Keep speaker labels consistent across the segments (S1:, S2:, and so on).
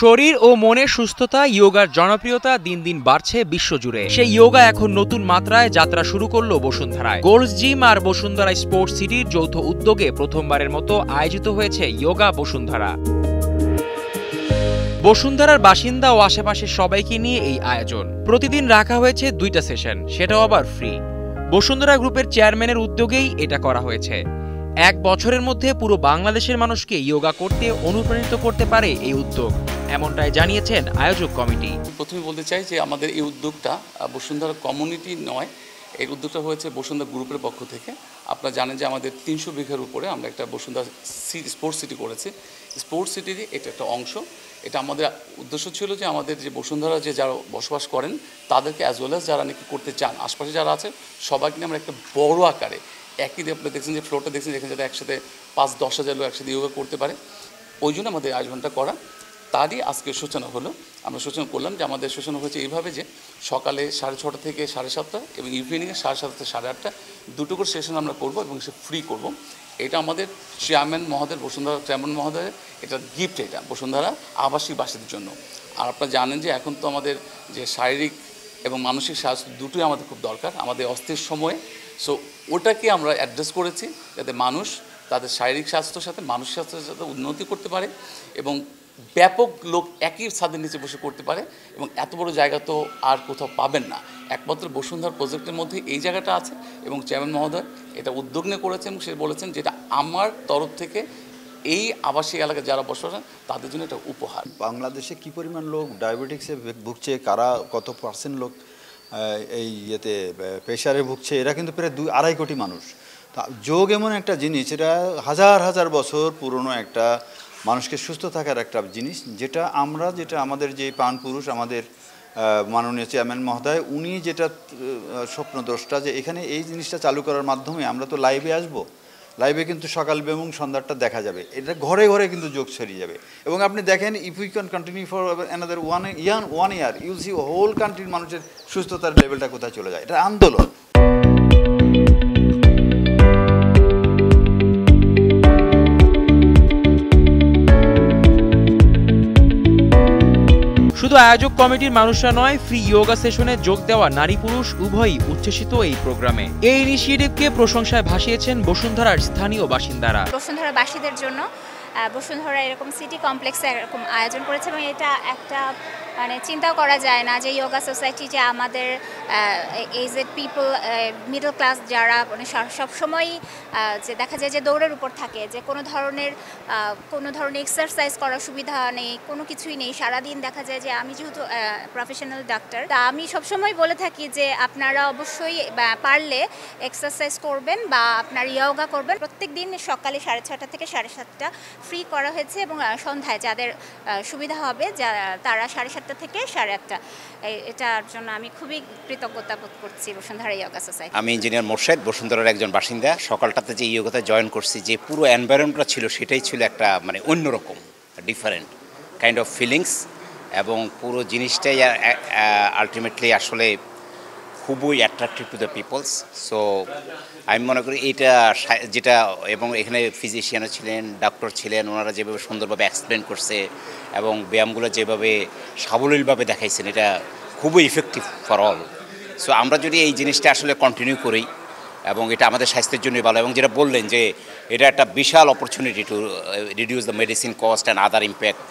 S1: শরীর ও মনের সুস্থতা, ইয়োগার জনপ্রিয়তা দিন দিন বাড়ছে বিশ্বজুড়ে। সেই ইয়োগা এখন নতুন মাত্রায় যাত্রা শুরু করলো বসুন্ধরায়। গোল্ডস জিম আর বসুন্ধরা স্পোর্টস সিটির যৌথ উদ্যোগে প্রথমবারের মতো আয়োজিত হয়েছে ইয়োগা বসুন্ধরা। বসুন্ধরার বাসিন্দা ও আশেপাশের সবাইকে নিয়ে এই আয়োজন। প্রতিদিন রাখা হয়েছে 2টা সেশন, সেটাও আবার ফ্রি। বসুন্ধরা গ্রুপের চেয়ারম্যানের উদ্যোগেই এটা করা হয়েছে। 1 বছরের মধ্যে পুরো বাংলাদেশের মানুষকে ইয়োগা করতে অনুপ্রাণিত করতে পারে এই উদ্যোগ, এমনটাই জানিয়েছেন আয়োজক কমিটি।
S2: প্রথমে বলতে চাই যে আমাদের এই উদ্যোগটা বসুন্ধরা কমিউনিটি নয়, এই উদ্যোগটা হয়েছে বসুন্ধরা গ্রুপের পক্ষ থেকে। আপনারা জানেন যে আমাদের 300 বিঘার উপরে আমরা একটা বসুন্ধরা স্পোর্টস সিটি করেছি। স্পোর্টস সিটির এটা একটা অংশ। এটা আমাদের উদ্দেশ্য ছিল যে আমাদের যে বসুন্ধরা যে যারা বসবাস করেন তাদেরকে অ্যাজ ওয়েল অ্যাজ যারা নাকি করতে চান, আশপাশে যারা আছে সবাইকে নিয়ে আমরা একটা বড় আকারে একই দিয়ে আপনারা দেখছেন যে ফ্লোরটা দেখছেন, যেখানে যাতে একসাথে 5-10 হাজার লোক একসাথে ইয়োগা করতে পারে, ওই জন্য আমাদের আয়োজনটা করা। তারই আজকে সূচনা হলো। আমরা সূচনা করলাম যে আমাদের সূচনা হয়েছে এইভাবে যে সকালে 6:30 থেকে 7:30 এবং ইভিনিংয়ে 7:30 থেকে 8:30 দুটো করে সেশন আমরা করব এবং সে ফ্রি করব। এটা আমাদের চেয়ারম্যান মহোদয়, বসুন্ধরা চেয়ারম্যান মহোদয়ের এটা গিফট, এটা বসুন্ধরা আবাসিক বাসীদের জন্য। আর আপনারা জানেন যে এখন তো আমাদের যে শারীরিক এবং মানসিক স্বাস্থ্য দুটোই আমাদের খুব দরকার আমাদের অস্থির সময়ে। সো ওটাকে আমরা অ্যাড্রেস করেছি যাতে মানুষ তাদের শারীরিক স্বাস্থ্যের সাথে মানসিক স্বাস্থ্যের সাথে উন্নতি করতে পারে এবং ব্যাপক লোক একই ছাদের নিচে বসে করতে পারে। এবং এত বড় জায়গা তো আর কোথাও পাবেন না, একমাত্র বসুন্ধরা প্রজেক্টের মধ্যে এই জায়গাটা আছে। এবং চেয়ারম্যান মহোদয় এটা উদ্যোগ নিয়ে করেছেন, সে বলেছেন যেটা আমার তরফ থেকে এই আবাসিক এলাকায় যারা বসবাস করেন তাদের জন্য এটা উপহার।
S3: বাংলাদেশে কী পরিমাণ লোক ডায়াবেটিক্সে ভুগছে, কারা কত পার্সেন্ট লোক এই ইয়েতে প্রেশারে ভুগছে, এরা কিন্তু প্রায় 2-2.5 কোটি মানুষ। তা যোগ এমন একটা জিনিস, এটা হাজার হাজার বছর পুরনো একটা মানুষকে সুস্থ থাকার একটা জিনিস, যেটা আমাদের যে প্রাণপুরুষ আমাদের মাননীয় চেয়ারম্যান মহোদয়, উনি যেটা স্বপ্নদ্রষ্টা যে এখানে এই জিনিসটা চালু করার মাধ্যমে আমরা তো লাইভে আসবো, লাইভে কিন্তু সকাল এবং সন্ধ্যাটা দেখা যাবে, এটা ঘরে ঘরে কিন্তু যোগ ছড়িয়ে যাবে। এবং আপনি দেখেন, if we can continue for another 1 year you'll see whole কান্ট্রির মানুষের সুস্থতার লেভেলটা কোথায় চলে যায়। এটা আন্দোলন।
S1: শুধু আয়োজক কমিটির মানুষরা নয়, ফ্রি ইয়োগা সেশনে যোগ দেওয়া নারী পুরুষ উভয়ই উচ্ছ্বসিত এই প্রোগ্রামে। এই ইনিশিয়েটিভকে প্রশংসায় ভাসিয়েছেন বসুন্ধরার স্থানীয় বাসিন্দারা।
S4: বসুন্ধরাবাসীদের জন্য বসুন্ধরা এরকম সিটি কমপ্লেক্সে এরকম আয়োজন করেছে এবং এটা একটা মানে চিন্তাও করা যায় না যে ইয়োগা সোসাইটি যে আমাদের এজেড পিপল, মিডল ক্লাস যারা মানে সবসময়ই যে দেখা যায় যে দৌড়ের উপর থাকে, যে কোনো ধরনের এক্সারসাইজ করার সুবিধা নেই, কোনো কিছুই নেই। সারাদিন দেখা যায় যে আমি যেহেতু প্রফেশনাল ডাক্তার, তা আমি সবসময় বলে থাকি যে আপনারা অবশ্যই পারলে এক্সারসাইজ করবেন বা আপনার ইয়োগা করবেন। প্রত্যেক দিন সকালে 6:30 থেকে 7:30 ফ্রি করা হয়েছে এবং সন্ধ্যায় যাদের সুবিধা হবে তারা 7:30 থেকে 8:30। এটার জন্য আমি খুবই কৃতজ্ঞতা বোধ করছি বসুন্ধরা ইয়োগা সোসাইটি।
S5: আমি ইঞ্জিনিয়ার মোর্শেদ, বসুন্ধরার একজন বাসিন্দা। সকালটাতে যে ইয়োগাতে জয়েন করছি, যে পুরো এনভায়রনমেন্টটা ছিল সেটাই ছিল একটা মানে অন্যরকম ডিফারেন্ট কাইন্ড অফ ফিলিংস, এবং পুরো জিনিসটাই আলটিমেটলি আসলে খুবই attractive to the peoples. So আমি মনে করি এইটা যেটা, এবং এখানে ফিজিশিয়ানও ছিলেন, ডক্টর ছিলেন, ওনারা যেভাবে সুন্দরভাবে এক্সপ্লেন করছে এবং ব্যায়ামগুলো যেভাবে সাবলীলভাবে দেখাইছেন, এটা খুবই ইফেক্টিভ ফর অল। সো আমরা যদি এই জিনিসটা আসলে কন্টিনিউ করি এবং এটা আমাদের স্বাস্থ্যের জন্যই ভালো, এবং যেটা বললেন যে এটা একটা বিশাল opportunity to reduce the medicine cost and other impact,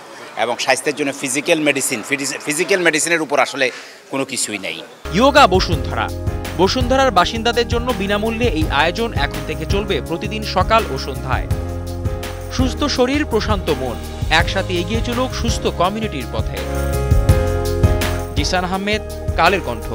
S5: এবং স্বাস্থ্যের জন্য ফিজিক্যাল মেডিসিনের উপর আসলে কোনো কিছুই নেই।
S1: ইয়োগা বসুন্ধরার বাসিন্দাদের জন্য বিনামূল্যে এই আয়োজন এখন থেকে চলবে প্রতিদিন সকাল ও সন্ধ্যায়। সুস্থ শরীর, প্রশান্ত মন, একসাথে এগিয়ে চলুক সুস্থ কমিউনিটির পথে। জিসান আহমেদ, কালের কণ্ঠ।